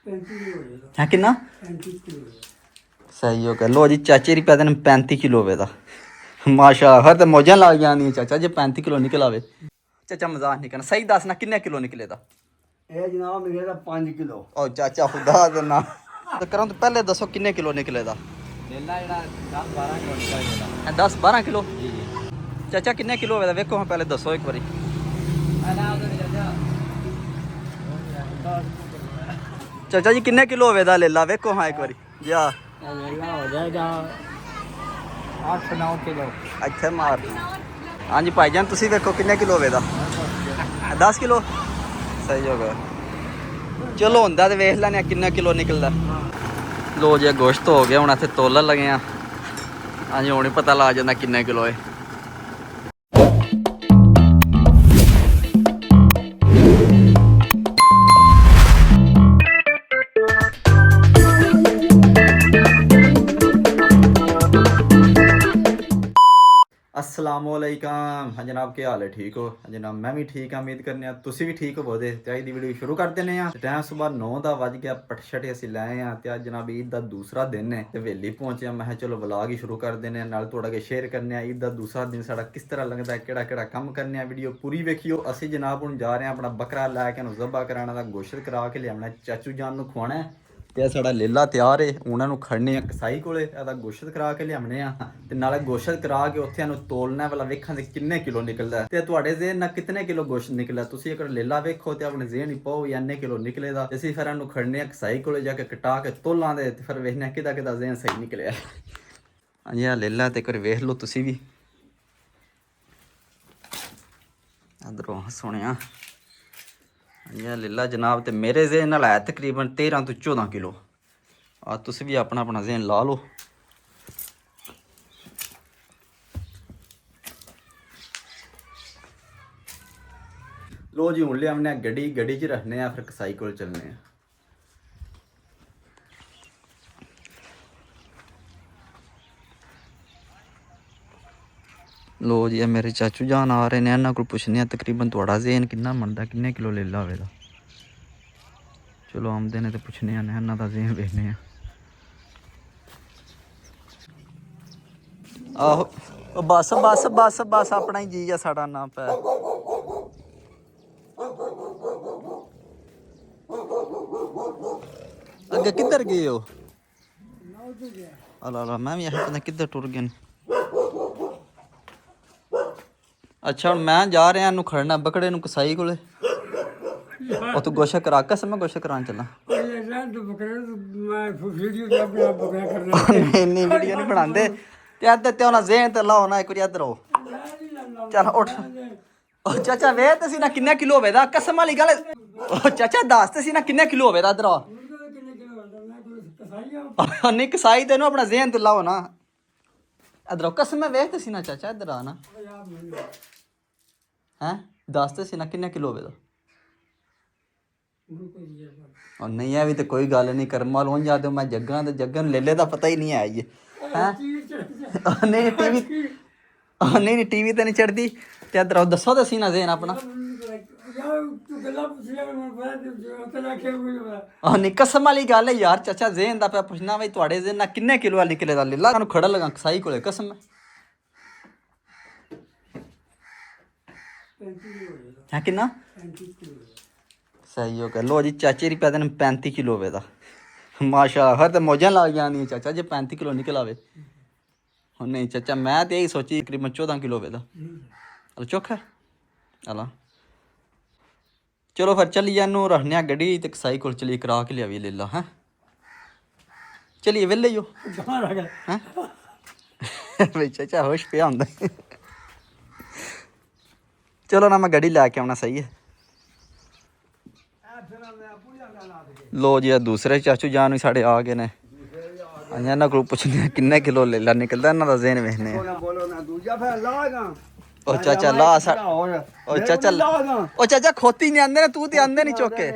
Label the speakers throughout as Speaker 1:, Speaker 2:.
Speaker 1: ਹੈ ਕਿੰਨਾ?
Speaker 2: 35 ਕਿਲੋ।
Speaker 1: ਸਹੀ ਹੋ ਗਿਆ। ਲੋ ਜੀ ਚਾਚੇ ਦੀ ਪੈਦੇ ਨੇ 35 ਕਿਲੋ ਹੋਵੇ ਦਾ। ਮਾਸ਼ਾ ਹਰ ਤੇ ਮੌਜਾਂ ਲੱਗ ਜਾਂਦੀਆਂ ਚਾਚਾ ਜੇ 35 ਕਿਲੋ ਨਿਕਲ ਆਵੇ। ਚਾਚਾ ਮਜ਼ਾਕ ਨਹੀਂ ਕਰਨਾ, ਸਹੀ ਦੱਸਣਾ ਕਿੰਨੇ ਕਿਲੋ ਨਿਕਲੇ ਦਾ?
Speaker 2: ਇਹ ਜਨਾਬ ਨਿਕਲੇਗਾ 5 ਕਿਲੋ।
Speaker 1: ਉਹ ਚਾਚਾ ਖੁਦਾ ਦਾ ਨਾ ਤੇ ਕਰਾਂ ਤੋਂ ਪਹਿਲੇ ਦੱਸੋ ਕਿੰਨੇ ਕਿਲੋ ਨਿਕਲੇ ਦਾ?
Speaker 3: ਲੇਲਾ ਜਿਹੜਾ 10-12 ਕਿਲੋ ਨਿਕਲਦਾ।
Speaker 1: 10-12 ਕਿਲੋ?
Speaker 3: ਜੀ ਜੀ।
Speaker 1: ਚਾਚਾ ਕਿੰਨੇ ਕਿਲੋ ਹੋਵੇ ਦਾ ਵੇਖੋ ਹਾਂ ਪਹਿਲੇ ਦੱਸੋ ਇੱਕ ਵਾਰੀ। ਚਾਚਾ ਜੀ ਕਿੰਨੇ ਕਿਲੋ ਹੋਵੇ ਦਾ ਲੇਲਾ ਵੇਖੋ ਹਾਂ ਇੱਕ ਵਾਰੀ ਜਾ।
Speaker 2: ਲੇਲਾ ਹੋ ਜਾਏਗਾ 8-9 ਕਿਲੋ।
Speaker 1: ਇੱਥੇ ਮਾਰ। ਹਾਂਜੀ ਭਾਈਜਾਨ ਤੁਸੀਂ ਵੇਖੋ ਕਿੰਨੇ ਕਿਲੋ ਹੋਵੇ ਦਾ? 10 ਕਿਲੋ? ਸਹੀ ਹੋ ਗਿਆ। ਚਲੋ ਹੁੰਦਾ ਤੇ ਵੇਖ ਲੈਣੇ ਕਿੰਨਾ ਕਿਲੋ ਨਿਕਲਦਾ। ਲੋ ਜੀ ਗੋਸ਼ਤ ਹੋ ਗਿਆ, ਹੁਣ ਇੱਥੇ ਤੋਲਣ ਲੱਗੇ ਆ। ਹਾਂਜੀ ਹੁਣ ਹੀ ਪਤਾ ਲੱਗ ਜਾਂਦਾ ਕਿੰਨੇ ਕਿਲੋ ਹੈ। अस्सलामुअलैकुम। हाँ जनाब क्या हाल है? ठीक हो? हाँ जनाब मैं भी ठीक हाँ, उम्मीद करने तुसी भी ठीक हो बोदे। ते अज दी वीडियो शुरू कर देने आ। टाइम सुबह 9 दा वज गया, पटशटे असीं लाए आ ते अज जनाब ईद दा दूसरा दिन है ते वेली पहुंचे आ। मैं कहा चलो व्लॉग ही शुरू कर देने नाल थोड़ा के शेयर करने आ ईद दा दूसरा दिन साडा किस तरह लगदा है, केड़ा-केड़ा काम करने आ। वीडियो पूरी वेखियो। असीं जनाब हुण जा रहे हैं अपना बकरा लैके उहनूं ज़बह कराना दा, गोश्त करा के लियावना चाचू जान नूं खवाना है। ਤੇ ਸਾਡਾ ਲੇਲਾ ਤਿਆਰ ਏ, ਉਹਨਾਂ ਨੂੰ ਖੜਨੇ ਆ ਕਸਾਈ ਕੋਲੇ, ਇਹਦਾ ਗੋਸ਼ਤ ਕਰਾ ਕੇ ਲਿਆਉਣੇ ਆ ਤੇ ਨਾਲੇ ਗੋਸ਼ਤ ਕਰਾ ਕੇ ਉੱਥੇ ਇਹਨੂੰ ਤੋਲਣਾ ਵਾਲਾ ਵੇਖਾਂ ਤੇ ਕਿੰਨੇ ਕਿਲੋ ਨਿਕਲਦਾ ਤੇ ਤੁਹਾਡੇ ਜ਼ਿਹਨ ਨਾਲ ਕਿੰਨੇ ਕਿਲੋ ਗੋਸ਼ਤ ਨਿਕਲਦਾ। ਤੁਸੀਂ ਇੱਕ ਲੇਲਾ ਵੇਖੋ ਤੇ ਆਪਣੇ ਜ਼ਿਹਨ ਹੀ ਪਾਓ ਇੰਨੇ ਕਿਲੋ ਨਿਕਲੇਦਾ। ਅਸੀਂ ਫਿਰ ਇਹਨੂੰ ਖੜਨੇ ਆ ਕਸਾਈ ਕੋਲੇ ਜਾ ਕੇ ਕਟਾ ਕੇ ਤੋਲਾਂ ਦੇ ਤੇ ਫਿਰ ਵੇਖਣਾ ਕਿਹਦਾ ਕਿਹਦਾ ਜ਼ਿਹਨ ਸਹੀ ਨਿਕਲਿਆ। ਹਾਂਜੀ ਆ ਲੇਲਾ ਤੇ ਕਰ ਵੇਖ ਲਓ ਤੁਸੀਂ ਵੀ ਅੰਦਰੋਂ ਸੁਣਿਆ। ਇਹ ਲੀਲਾ जनाब तो मेरे जेन नाल है तकरीबन 13 तो 14 किलो। तुम भी अपना अपना जेन ला लो। लो जी हूँ लिया गड्डी च रखने फिर कसाई को चलने। लो जी मेरे चाचू जान आ रहे हैं, इन्होंने को पुछने तकरीबन थोड़ा जेन कितना बनता, किन्ने किलो लेला होवेगा। चलो आमदे ने तो पुछने आने इन्हों का जेन वेखने। आहो बस बस बस बस अपना ही जी आ साड़ा ना पै। अगे किधर गए हो? अला मैं भी पता किधर टुर गए। अच्छा ਹੁਣ ਮੈਂ ਜਾ ਰਿਹਾ ਇਹਨੂੰ ਖੜਨਾ ਬਕੜੇ ਨੂੰ ਕਸਾਈ ਕੋਲੇ। ਉਹ ਤੂੰ ਗੋਸ਼ਾ ਕਰਾ ਕੇ ਮੈਂ ਗੋਸ਼ਾ ਕਰਾਉਣ ਚੱਲਾਂ। ਨਹੀਂ ਵੀਡੀਓ ਨਹੀਂ ਬਣਾਉਂਦੇ ਤੇ ਅੱਧ ਤੇ ਉਹਨਾਂ ਜ਼ੇਨ ਤੇ ਲਾਓ ਨਾ ਇੱਕ ਵਾਰੀ ਇੱਧਰ ਆਓ। ਚੱਲ ਉੱਠ। ਉਹ ਚਾਚਾ ਵੇ ਤੁਸੀਂ ਨਾ ਕਿੰਨੇ ਕਿਲੋ ਹੋਵੇ ਦਾ ਕਸਮ ਵਾਲੀ ਗੱਲ। ਉਹ ਚਾਚਾ ਦੱਸ ਤੁਸੀਂ ਨਾ ਕਿੰਨੇ ਕਿਲੋ ਹੋਵੇ ਦਾ ਇੱਧਰ ਆ। ਨਹੀਂ ਕਸਾਈ ਤੈਨੂੰ ਆਪਣਾ ਜ਼ੇਨ ਤੇ ਲਾਓ ਨਾ। ਇੱਧਰ ਕਸਮ ਵੇਖ ਤੁਸੀਂ ਨਾ ਚਾਚਾ ਇੱਧਰ ਆ ਨਾ। हैं दस सी ना किन्ने किलो होवे और नहीं है भी तो कोई गल नहीं। कर्मा लो जाते मैं जग्गा तो जग्गा लेले का पता ही नहीं है ये हैं। नहीं टीवी नहीं टीवी तो नहीं चढ़ती ते इधर दसो तो सी ना जेन अपना। नहीं कसम वाली गल है यार चाचा जेन का पे पुछना बई थोड़े जेन ना किन्ने किलो निकले दा लेला खड़ा लगा कसाई कोले कसम है किन्ना। सही हो गया। लो जी चाचे की पैदे 35 किलो होवे दा। माशा हर तो मौजां लग जांदियां चाचा जे 35 किलो निकल आवे। नहीं चाचा मैं तो यही सोची तकरीबन 14 किलो होवे दा। अल चौखा अला चलो फिर चलिए इनू रखने गड्डी ते कसाई कोल चली करा के लियावी लेला हैं। चलिए वेले ही हो भाई चाचा होश पे आंदा। चलो ना मैं गड्डी लैके आना सही है। लो जी दूसरे चाचू जान भी साढ़े आ गए ने। इन्होंने को पुछने किन्ने किलो लेला निकलता इन्हों का जेन वेखने। ओ चाचा ला ओ चाचा खोती नहीं आंदे तू तो आंदे नहीं चौके।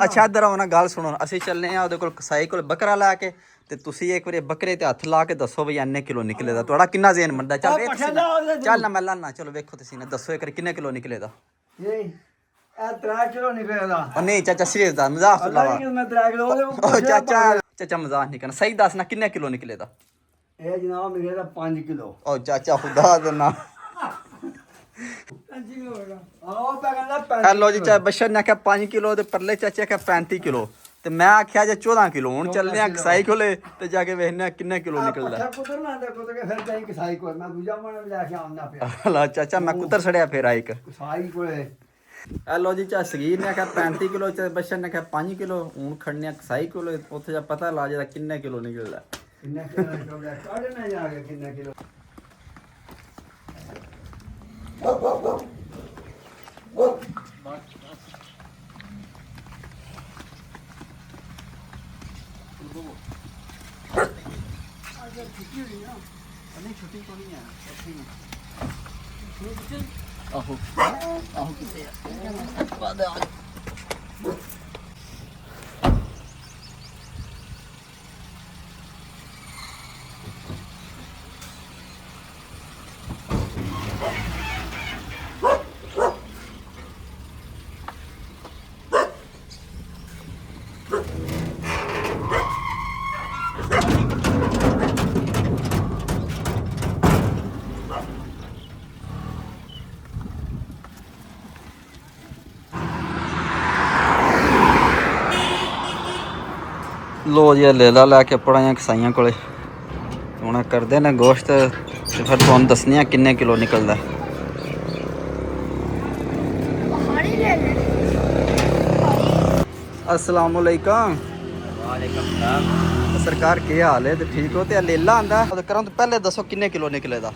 Speaker 1: अच्छा इधर आओ ना गल सुनो असीं चलने आ कोल कसाई कोल बकरा लैके ते तुसी एक बार बकरे ते हत्थ ला के दसो बई इन्ने किलो निकले दा थोड़ा किन्ना जेन बनदा। चल वे चल ना मैं लाना चलो वेखो तुसीं ने दसो एक किन्ने किलो निकले दा।
Speaker 2: ਇਹ 3 ਕਿਲੋ ਨਿਕਲੇਗਾ
Speaker 1: ਉਹ ਨਹੀਂ ਚਾਚਾ ਸੀਰੀਅਸ ਦਾ ਮਜ਼ਾਕ
Speaker 2: ਅੱਲਾ
Speaker 1: ਸੁਣਾਵਾ
Speaker 2: ਜੀ ਮੈਂ 3 ਕਿਲੋ ਉਹਦੇ
Speaker 1: ਉਹ
Speaker 2: ਉੱਪਰ
Speaker 1: ਚਾਚਾ ਮਜ਼ਾਕ ਨਹੀਂ ਕਰਨਾ ਸਹੀ ਦੱਸਣਾ ਕਿੰਨੇ ਕਿਲੋ ਨਿਕਲੇ ਦਾ
Speaker 2: ਇਹ ਜਨਾਬ ਨਿਕਲੇਗਾ 5 ਕਿਲੋ
Speaker 1: ਉਹ ਚਾਚਾ ਖੁਦਾ ਦੇ ਨਾ
Speaker 2: ਆਓ ਪੈ ਕਹਿੰਦਾ 5
Speaker 1: ਹੈਲੋ ਜੀ ਚਾਚਾ ਬਸ਼ਰ ਨੇ ਕਿਹਾ 5 ਕਿਲੋ ਤੇ ਪਰਲੇ ਚਾਚਾ ਕਿਹਾ 35 ਕਿਲੋ ਤੇ ਮੈਂ ਆਖਿਆ ਜੇ 14 ਕਿਲੋ ਹੁਣ ਚੱਲਨੇ ਆ ਕਸਾਈ ਕੋਲੇ ਤੇ ਜਾ ਕੇ ਵੇਖਨੇ ਆ ਕਿੰਨੇ ਕਿਲੋ ਨਿਕਲਦਾ
Speaker 2: ਪੱਠਾ ਕੁਤਰ ਨਾ ਦੇ ਕੁਤਰ ਕੇ ਫਿਰ ਜਾਈ ਕਸਾਈ ਕੋਲ ਮੈਂ ਦੂਜਾ ਮਣ ਲੈ ਕੇ ਆਉਂਦਾ ਪਿਆ
Speaker 1: ਹਲਾ ਚਾਚਾ ਮੈਂ ਕੁੱਤਰ ਛੜਿਆ ਫੇਰ ਆਇਕ
Speaker 2: ਕਸਾਈ ਕੋਲੇ
Speaker 1: ਹੈਲੋ ਜੀ ਚਾ ਸਗੀਰ ਨੇ ਕਿਹਾ 35 ਕਿਲੋ ਚ ਬਸ਼ਰ ਨੇ ਕਿਹਾ 5 ਕਿਲੋ ਹੁਣ ਖੜਨੇ ਆ ਕਸਾਈ ਕੋਲੇ ਉੱਥੇ ਜਾ ਪਤਾ ਲਾ ਜਿਹੜਾ ਕਿੰਨੇ ਕਿਲੋ ਨਿਕਲਦਾ
Speaker 2: ਕਿੰਨਾ ਕਿਲੋ ਨਿਕਲਦਾ ਕਾਢ ਨਾ ਜਾ ਕੇ ਕਿੰਨਾ ਕਿਲੋ
Speaker 1: ਆਹੋ ਆਹੋ ਕਿਤੇ ਲੋ ਜੀ ਲੇਲਾ ਲੈ ਕੇ ਪੜਾਈਆਂ ਕਸਾਈਆਂ ਕੋਲੇ ਹੁਣ ਕਰਦੇ ਨੇ ਗੋਸ਼ਤ ਤੇ ਫਿਰ ਤੁਹਾਨੂੰ ਦੱਸਣੀ ਆ ਕਿੰਨੇ ਕਿਲੋ ਨਿਕਲਦਾ अस्सलाम वालेकुम
Speaker 3: वालेकुम सलाम
Speaker 1: सरकार ਕੀ ਹਾਲ ਹੈ ਤੇ ਠੀਕ ਹੋ ਤੇ ਲੇਲਾ ਆਂਦਾ ਉਹ ਕਰਾਂ ਤੋਂ ਪਹਿਲੇ ਦੱਸੋ ਕਿੰਨੇ ਕਿਲੋ ਨਿਕਲੇ ਦਾ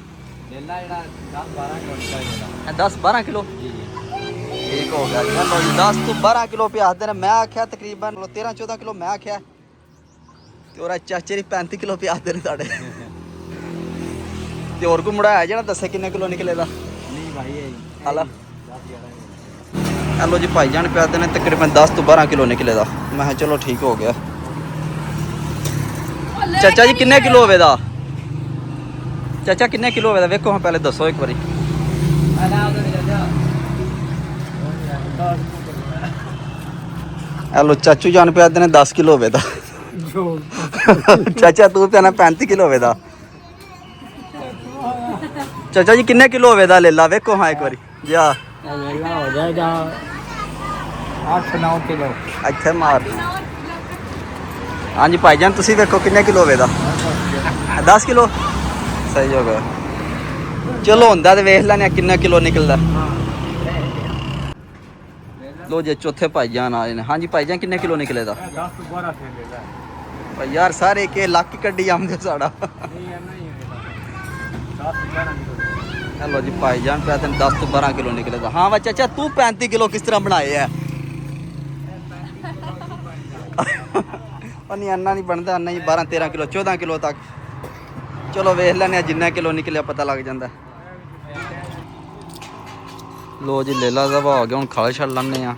Speaker 3: लेला ਜਿਹੜਾ 10 12 ਕਿਲੋ ਨਿਕਲਦਾ
Speaker 1: 10 12 ਕਿਲੋ
Speaker 3: ਜੀ ਜੀ
Speaker 1: ਠੀਕ ਹੋ ਗਿਆ ਚਲੋ ਜੀ 10 ਤੋਂ 12 ਕਿਲੋ ਪਿਆ ਆਖਦੇ ਨੇ ਮੈਂ ਆਖਿਆ ਤਕਰੀਬਨ 13 14 ਕਿਲੋ ਮੈਂ ਆਖਿਆ ਤੇ ਉਹਦਾ ਚਾਚੇ ਦੀ 35 ਕਿਲੋ ਪਿਆ ਆਖਦੇ ਨੇ ਸਾਡੇ ਤੇ ਹੋਰ ਕੋ ਮੁੰਡਾ ਹੈ ਜਿਹੜਾ ਦੱਸੇ ਕਿੰਨੇ ਕਿਲੋ ਨਿਕਲੇ ਦਾ
Speaker 3: ਨਹੀਂ ਭਾਈ ਇਹ
Speaker 1: ਹਾਲਾ
Speaker 3: 10 11
Speaker 1: ਹੈਲੋ ਜੀ ਭਾਈਜਾਨ ਪਿਆ ਆਖਦੇ ਨੇ ਤਕਰੀਬਨ 10 ਤੋਂ 12 ਕਿਲੋ ਨਿਕਲੇ ਦਾ ਮੈਂ ਕਿਹਾ ਚਲੋ ਠੀਕ ਹੋ ਗਿਆ ਚਾਚਾ ਜੀ ਕਿੰਨੇ ਕਿਲੋ ਹੋਵੇ ਦਾ ਚਾਚਾ ਕਿੰਨੇ ਕਿਲੋ ਹੋਵੇ ਦਾ ਵੇਖੋ ਹਾਂ ਪਹਿਲੇ ਦੱਸੋ ਇੱਕ ਵਾਰੀ
Speaker 3: ਆਲਾ ਉਹਦੇ ਨਿਕਲ ਜਾ
Speaker 1: ਹੈਲੋ ਚਾਚੂ ਜਾਨ ਪਿਆ ਆਖਦੇ ਨੇ 10 ਕਿਲੋ ਹੋਵੇ ਦਾ ਚਾਚਾ ਤੂੰ ਪਿਆ ਨਾ 35 ਕਿਲੋ ਹੋਵੇ ਦਾ ਚਾਚਾ ਜੀ ਕਿੰਨੇ ਕਿਲੋ ਹੋਵੇ ਦਾ ਲੇਲਾ ਵੇਖੋ ਹਾਂ ਇੱਕ ਵਾਰੀ ਜਾ
Speaker 2: ਵੇਲਾ ਹੋ ਜਾਏਗਾ 8 9 ਕਿਲੋ
Speaker 1: ਇੱਥੇ ਮਾਰ ਹਾਂਜੀ ਭਾਈਜਾਨ ਤੁਸੀਂ ਵੇਖੋ ਕਿੰਨੇ ਕਿਲੋ ਹੋਵੇ ਦਾ 10 ਕਿਲੋ ਸਹੀ ਹੋ ਗਿਆ ਚਲੋ ਹੁੰਦਾ ਤੇ ਵੇਖ ਲੈਣੇ ਕਿੰਨਾ ਕਿਲੋ ਨਿਕਲਦਾ ਲੋ ਜੇ ਚੌਥੇ ਭਾਈਜਾਨ ਆਏ ਨੇ ਹਾਂਜੀ ਭਾਈਜਾਨ ਕਿੰਨੇ ਕਿਲੋ ਨਿਕਲੇ ਦਾ
Speaker 2: 10 12 ਸੇ ਲੈਦਾ
Speaker 1: ਭਾਈ ਯਾਰ ਸਾਰੇ ਕੇ ਲੱਕ ਹੀ ਕੱਢੀ ਆਉਂਦੇ ਸਾਡਾ
Speaker 2: ਨਹੀਂ ਇਹ ਨਹੀਂ ਹੋਏਗਾ 10 12 ਕਿਲੋ
Speaker 1: ਹੈਲੋ ਜੀ ਭਾਈਜਾਨ ਪਿਆ ਤੈਨੂੰ 10 ਤੋਂ 12 ਕਿਲੋ ਨਿਕਲੇ ਦਾ ਹਾਂ ਵਾ ਚਾਚਾ ਤੂੰ 35 ਕਿਲੋ ਕਿਸ ਤਰ੍ਹਾਂ ਬਣਾਏ ਆ ਉਹ ਨਹੀਂ ਅੰਨਾ ਨਹੀਂ ਬਣਦਾ ਅੰਨਾ ਹੀ 12 13 ਕਿਲੋ 14 ਕਿਲੋ ਤੱਕ ਚਲੋ ਵੇਖ ਲੈਣੇ ਆ ਜਿੰਨਾ ਕਿਲੋ ਨਿਕਲਿਆ ਪਤਾ ਲੱਗ ਜਾਂਦਾ ਲੋ ਜੀ ਲੇਲਾ ਜ਼ਬਾ ਹੋ ਗਿਆ ਹੁਣ ਖਾਲ ਛੱਡ ਲੈਣੇ ਆ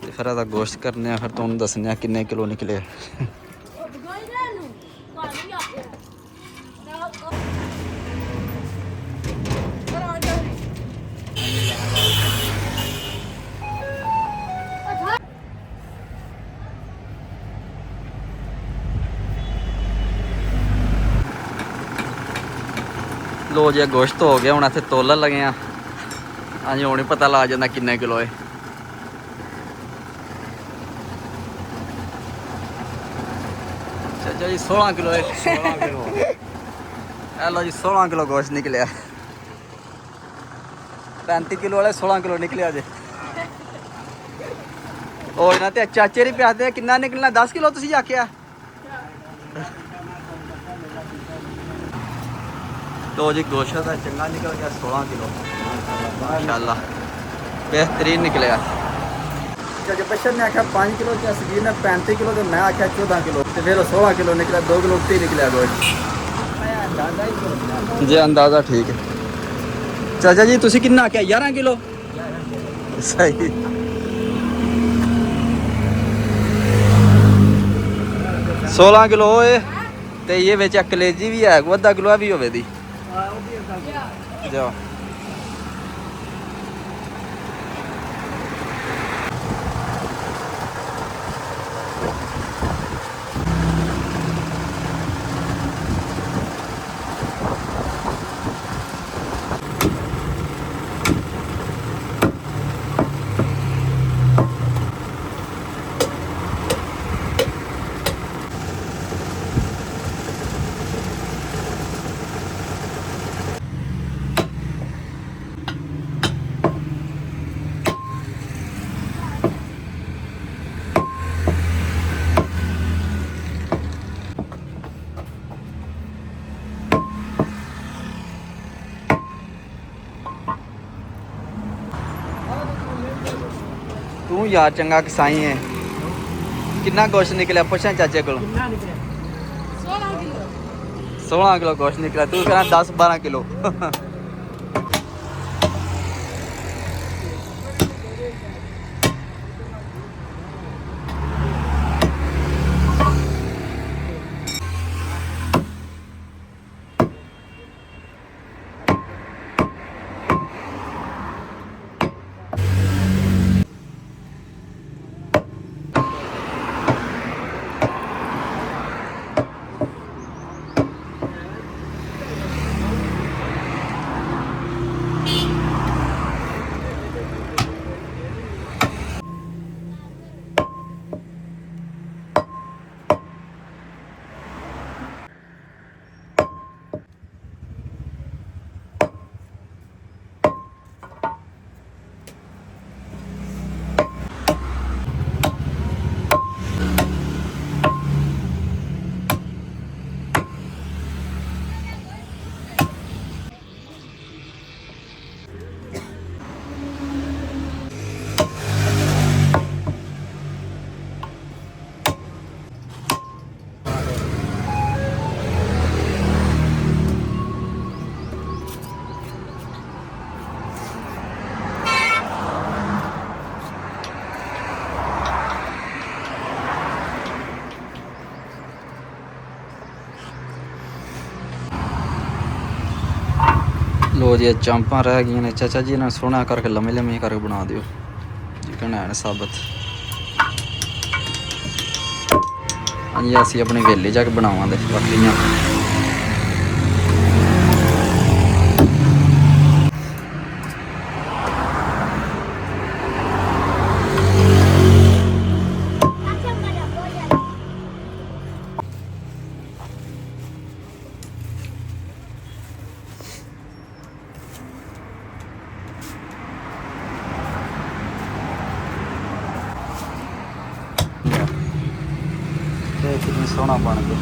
Speaker 1: ਤੇ ਫਿਰ ਇਹਦਾ ਗੋਸ਼ਤ ਕਰਨੇ ਆ ਫਿਰ ਤੁਹਾਨੂੰ ਦੱਸਣੇ ਆ ਕਿੰਨੇ ਕਿਲੋ ਨਿਕਲੇ ਲੋ ਜੀ ਗੋਸ਼ਤ ਹੋ ਗਿਆ ਹੁਣ ਇੱਥੇ ਤੋਲਣ ਲੱਗੇ ਆ ਹਾਂਜੀ ਹੁਣ ਹੀ ਪਤਾ ਲੱਗ ਜਾਂਦਾ ਕਿੰਨੇ ਕਿਲੋ ਹੈ ਚਾਚਾ ਜੀ 16 ਕਿਲੋ ਹੈ
Speaker 2: 16 ਕਿਲੋ
Speaker 1: ਇਹ ਲੋ ਜੀ 16 ਕਿਲੋ ਗੋਸ਼ਤ ਨਿਕਲਿਆ 35 ਕਿਲੋ ਵਾਲੇ 16 ਕਿਲੋ ਨਿਕਲਿਆ ਜੇ ਉਹ ਇਹਨਾਂ ਤੇ ਚਾਚੇ ਦੀ ਪਿਆਦੇ ਕਿੰਨਾ ਨਿਕਲਣਾ 10 ਕਿਲੋ ਤੁਸੀਂ ਆਖਿਆ ਲੋ ਜੀ ਗੋਸ਼ਤ ਦਾ ਚੰਗਾ ਨਿਕਲ ਗਿਆ 16 ਕਿਲੋ ਮਾਸ਼ਾਅੱਲਾ बेहतरीन निकलेगा जब बशर ने आख्या 5 किलो क्या सगीर ने 35 किलो तो मैं आख्या 14 किलो तो फिर 16 किलो निकला 2 किलो उत्ते निकला गोश्त जी अंदाजा ठीक है चाचा जी तुसी कितना आख्या 11 किलो सही 16 किलो होए ते ये विच कलेजी भी है अद्धा किलो भी होवे दी जाओ ਯਾਰ ਚੰਗਾ ਕਸਾਈ ਹੈ। ਕਿੰਨਾ ਗੋਸ਼ਤ ਨਿਕਲਿਆ ਪੁੱਛਾਂ ਚਾਚੇ ਕੋਲ।
Speaker 2: ਕਿੰਨਾ ਨਿਕਲਿਆ
Speaker 1: 16 ਕਿਲੋ ਗੋਸ਼ਤ ਨਿਕਲਿਆ, ਤੂੰ ਕਹਿੰਦਾ 10-12 ਕਿਲੋ। ਲੋ ਜੀ ਚਾਂਪਾਂ ਰਹਿ ਗਈਆਂ ਨੇ ਚਾਚਾ ਜੀ ਨਾਲ ਸੋਹਣਾ ਕਰਕੇ ਲੰਮੇ ਲੰਮੇ ਕਰਕੇ ਬਣਾ ਦਿਓ ਜੀ ਕਹਿਣਾ ਸਾਬਤ। ਹਾਂਜੀ ਅਸੀਂ ਆਪਣੀ ਵੇਲੇ ਜਾ ਕੇ ਬਣਾਵਾਂਗੇ ਬੱਕਰੀਆਂ। ਤੇ ਕਿੰਨੀ ਸੋਹਣਾ ਬਣ ਗਿਆ।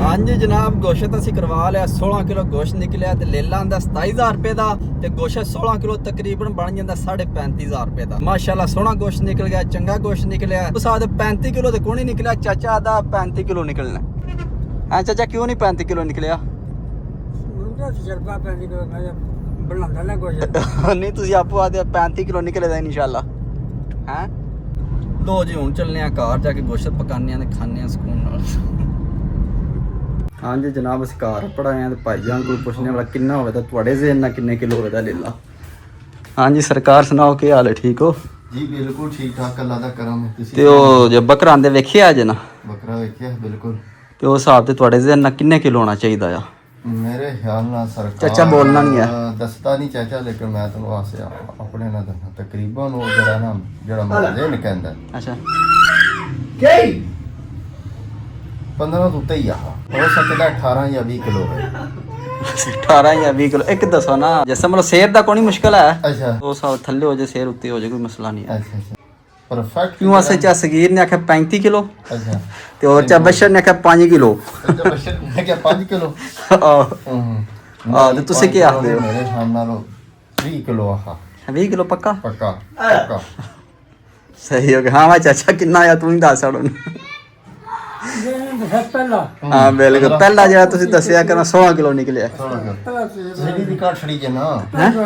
Speaker 1: ਹਾਂਜੀ ਜਨਾਬ ਗੋਸ਼ਤ ਅਸੀਂ ਕਰਵਾ ਲਿਆ 16 ਕਿਲੋ ਗੋਸ਼ਤ ਨਿਕਲਿਆ ਤੇ ਲੇਲਾ ਆਂਦਾ 27000 ਰੁਪਏ ਦਾ ਤੇ ਗੋਸ਼ਤ 16 ਕਿਲੋ ਤਕਰੀਬਨ ਬਣ ਜਾਂਦਾ 35000 ਰੁਪਏ ਦਾ। ਮਾਸ਼ਾਅੱਲਾ ਸੋਹਣਾ ਗੋਸ਼ਤ ਨਿਕਲ ਗਿਆ, ਚੰਗਾ ਗੋਸ਼ਤ ਨਿਕਲਿਆ। ਉਸ ਆਦੇ 35 ਕਿਲੋ ਤੇ ਕੋਈ ਨਹੀਂ ਨਿਕਲਿਆ, ਚਾਚਾ ਦਾ 35 ਕਿਲੋ ਨਿਕਲਣਾ। ਹਾਂ ਚਾਚਾ ਕਿਉਂ ਨਹੀਂ 35 ਕਿਲੋ ਨਿਕਲਿਆ?
Speaker 2: ਬਣਾਉਂਦਾ ਨਾ ਕੁਝ
Speaker 1: ਨਹੀਂ ਤੁਸੀਂ ਆਪੋ ਆਦੇ 35 ਕਿਲੋ ਨਿਕਲੇਗਾ ਇਨਸ਼ਾਅੱਲਾ। ਹੈ ਲੋ ਜੀ ਹੁਣ ਚੱਲਨੇ ਆ ਘਰ ਜਾ ਕੇ ਗੋਸ਼ਤ ਪਕਾਨੇ ਆ ਤੇ ਖਾਣੇ ਆ ਸਕੂਨ ਨਾਲ। ਹਾਂਜੀ ਜਨਾਬ ਅਸੀਂ ਘਰ ਪੜਾਏ ਆ ਤੇ ਭਾਈਜਾਨ ਕੋਲ ਪੁੱਛਣੇ ਵਾਲਾ ਕਿੰਨਾ ਹੋਵੇ ਤਾਂ ਤੁਹਾਡੇ ਜ਼ੇਨ ਨਾਲ ਕਿੰਨੇ ਕਿਲੋ ਹੋਵੇ ਦਾ ਲੈ ਲਾ। ਹਾਂਜੀ ਸਰਕਾਰ ਸੁਣਾਓ ਕੀ ਹਾਲ ਹੈ, ਠੀਕ ਹੋ
Speaker 4: ਜੀ? ਬਿਲਕੁਲ ਠੀਕ ਠਾਕ, ਅੱਲਾ ਦਾ ਕਰਮ ਹੈ। ਤੁਸੀਂ
Speaker 1: ਤੇ ਉਹ ਜੇ ਬੱਕਰਾ ਆਂਦੇ ਵੇਖਿਆ ਅੱਜ ਨਾ
Speaker 4: ਬੱਕਰਾ ਵੇਖਿਆ? ਬਿਲਕੁਲ।
Speaker 1: ਤੇ ਉਸ ਹਿਸਾਬ ਤੇ ਤੁਹਾਡੇ ਜ਼ੇਨ ਨਾਲ ਕਿੰਨੇ ਕਿਲੋ ਹੋਣਾ ਚਾਹੀਦਾ ਆ?
Speaker 4: ਮੇਰੇ ਖਿਆਲ ਨਾਲ ਸਰਕਾਰ
Speaker 1: ਚਾਚਾ ਬੋਲਣਾ ਨਹੀਂ ਹੈ।
Speaker 4: ਦੱਸਦਾ ਨਹੀਂ ਚਾਚਾ, ਲੇਕਿਨ ਮੈਂ ਤੁਹਾਨੂੰ ਵਾਸਤੇ ਆਪਣੇ ਨਾਲ ਦੱਸਣਾ ਤਕਰੀਬਨ ਉਹ ਜਿਹੜਾ ਮਰਜ਼ੇ ਨਹੀਂ ਕਹਿੰਦਾ
Speaker 1: ਅੱਛਾ
Speaker 4: 15 ਤੋਂ ਉੱਤੇ ਹੀ ਆ ਹੋ ਸਕਦਾ 18 ਜਾਂ 20 ਕਿਲੋ ਹੋਵੇ।
Speaker 1: 18 ਜਾਂ 20 ਕਿਲੋ ਇੱਕ ਦੱਸੋ ਨਾ, ਜਿਵੇਂ ਮਤਲਬ ਸੇਰ ਦਾ ਕੋਈ ਮੁਸ਼ਕਲ ਹੈ?
Speaker 4: ਅੱਛਾ
Speaker 1: ਉਹ ਸਾਲ ਥੱਲੇ ਹੋ ਜਾਏ ਸੇਰ ਉੱਤੇ ਹੋ ਜਾਏ ਕੋਈ ਮਸਲਾ ਨਹੀਂ ਹੈ।
Speaker 4: ਅੱਛਾ ਅੱਛਾ ਪਰਫੈਕਟ।
Speaker 1: ਕਿਉਂ ਅਸੇ ਚਾ ਸਗੀਰ ਨੇ ਆਖਿਆ 35 ਕਿਲੋ
Speaker 4: ਅੱਛਾ
Speaker 1: ਤੇ ਹੋਰ ਚਾ ਬਸ਼ਰ ਨੇ ਆਖਿਆ 5 ਕਿਲੋ।
Speaker 4: ਅੱਛਾ ਬਸ਼ਰ ਨੇ ਕਿਹਾ 5 ਕਿਲੋ।
Speaker 1: ਤੇ ਤੁਸੀਂ ਕੀ ਆਖਦੇ ਹੋ?
Speaker 4: ਮੇਰੇ ਹਿਸਾਬ ਨਾਲ 20 ਕਿਲੋ ਆਹ
Speaker 1: 20 ਕਿਲੋ ਪੱਕਾ
Speaker 4: ਪੱਕਾ ਪੱਕਾ
Speaker 1: ਸਹੀ ਹੋ ਗਿਆ। ਹਾਂ ਵਾ ਚਾਚਾ ਕਿੰਨਾ ਆ ਤੂੰ ਹੀ ਦੱਸ ਹੁਣ।
Speaker 2: ਪਹਿਲਾਂ
Speaker 1: ਹਾਂ ਬਿਲਕੁਲ ਪਹਿਲਾ ਜਿਹੜਾ ਤੁਸੀਂ ਦੱਸਿਆ ਕਿ 16 ਕਿਲੋ ਨਿਕਲਿਆ।
Speaker 4: ਸੀਰੀ ਵੀ ਘੱਟ ਛੜੀ ਜੇ ਨਾ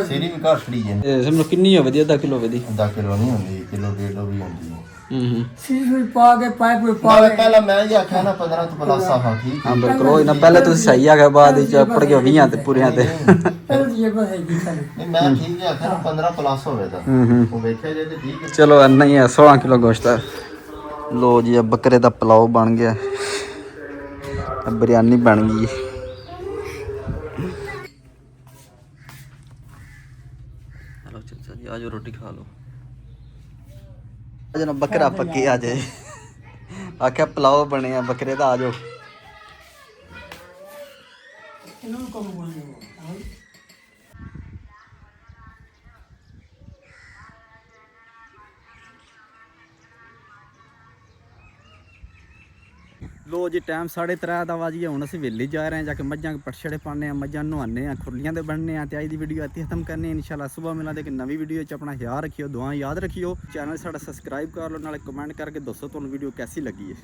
Speaker 4: ਸੀਰੀ ਵੀ ਘੱਟ ਛੜੀ ਜੇ।
Speaker 1: ਇਹ ਸਮਝ ਕਿੰਨੀ ਹੋ ਵਧੀਆ ਅੱਧਾ ਕਿਲੋ ਵਧੀ?
Speaker 4: ਅੱਧਾ ਕਿਲੋ ਨਹੀਂ ਹੁੰਦੀ, ਕਿਲੋ ਡੇਢ ਵੀ ਹੁੰਦੀ ਹੈ।
Speaker 2: ਸੀਸ ਵੀ ਪਾ ਕੇ ਪਾਈਪ ਵੀ ਪਾ
Speaker 4: ਨਾਲੇ ਪਹਿਲਾਂ ਮੈਂ ਹੀ ਆਖਿਆ ਨਾ 15 ਤੋਂ ਪਲੱਸ ਆਹ ਠੀਕ
Speaker 1: ਹਾਂ ਬਿਲਕੁਲ ਉਹ ਨਾ ਪਹਿਲੇ ਤੁਸੀਂ ਸਹੀ ਆ ਗਏ ਬਾਅਦ ਵਿੱਚ ਪੜ ਗਏ 20 ਤੇ ਪੂਰਿਆਂ ਤੇ।
Speaker 2: ਪਹਿਲਾਂ ਇਹ ਬਸ ਹੈ ਜੀ ਖਾਲੀ
Speaker 4: ਨਹੀਂ ਮੈਂ ਠੀਕ ਹੀ ਆਖਿਆ ਨਾ 15 ਪਲੱਸ ਹੋਵੇ ਤਾਂ ਉਹ ਵੇਖਿਆ ਜੇ ਤੇ ਠੀਕ ਹੈ।
Speaker 1: ਚਲੋ ਇੰਨਾ ਹੀ ਹੈ 16 ਕਿਲੋ ਗੋਸ਼ਤ ਹੈ। ਲੋ ਜੀ ਇਹ ਬੱਕਰੇ ਦਾ ਪਲਾਓ ਬਣ ਗਿਆ, ਬਿਰਿਆਨੀ ਬਣ ਗਈ। ਚਲੋ ਚਾਚਾ ਜੀ ਆਜੋ ਰੋਟੀ ਖਾ ਲਓ। ਅੱਜ ਨਾ ਬੱਕਰਾ ਪੱਕੀ ਆ ਜਾਏ, ਆਖਿਆ ਪਲਾਓ ਬਣਿਆ ਬੱਕਰੇ ਦਾ, ਆਜੋ।
Speaker 2: ਇਹਨੂੰ ਕੰਮ ਬੋਲਦੇ
Speaker 1: ਲੋ ਜੀ ਟਾਈਮ 3:30 ਦਾ ਵਜ ਗਿਆ। ਹੁਣ ਅਸੀਂ ਵੇਲੀ ਜਾ ਰਹੇ ਹਾਂ, ਜਾ ਕੇ ਮੱਝਾਂ ਪਟਛੜੇ ਪਾਉਂਦੇ ਆ, ਮੱਝਾਂ ਨਹਾਉਂਦੇ ਆ, ਖੁਰਲੀਆਂ ਦੇ ਬਣਨੇ ਆ। ਤੇ ਅੱਜ ਦੀ ਵੀਡੀਓ ਇੱਥੇ ਖਤਮ ਕਰਨੀ ਹੈ। ਇਨਸ਼ਾਅੱਲਾ ਸਵੇਰ ਮਿਲਾਂਗੇ ਇੱਕ ਨਵੀਂ ਵੀਡੀਓ 'ਚ। ਆਪਣਾ ਖਿਆਲ ਰੱਖਿਓ, ਦੁਆ ਯਾਦ ਰੱਖਿਓ, ਚੈਨਲ ਸਾਡਾ ਸਬਸਕ੍ਰਾਈਬ ਕਰ ਲਓ, ਨਾਲੇ ਕਮੈਂਟ ਕਰਕੇ ਦੱਸੋ ਤੁਹਾਨੂੰ ਵੀਡੀਓ ਕੈਸੀ ਲੱਗੀ ਹੈ।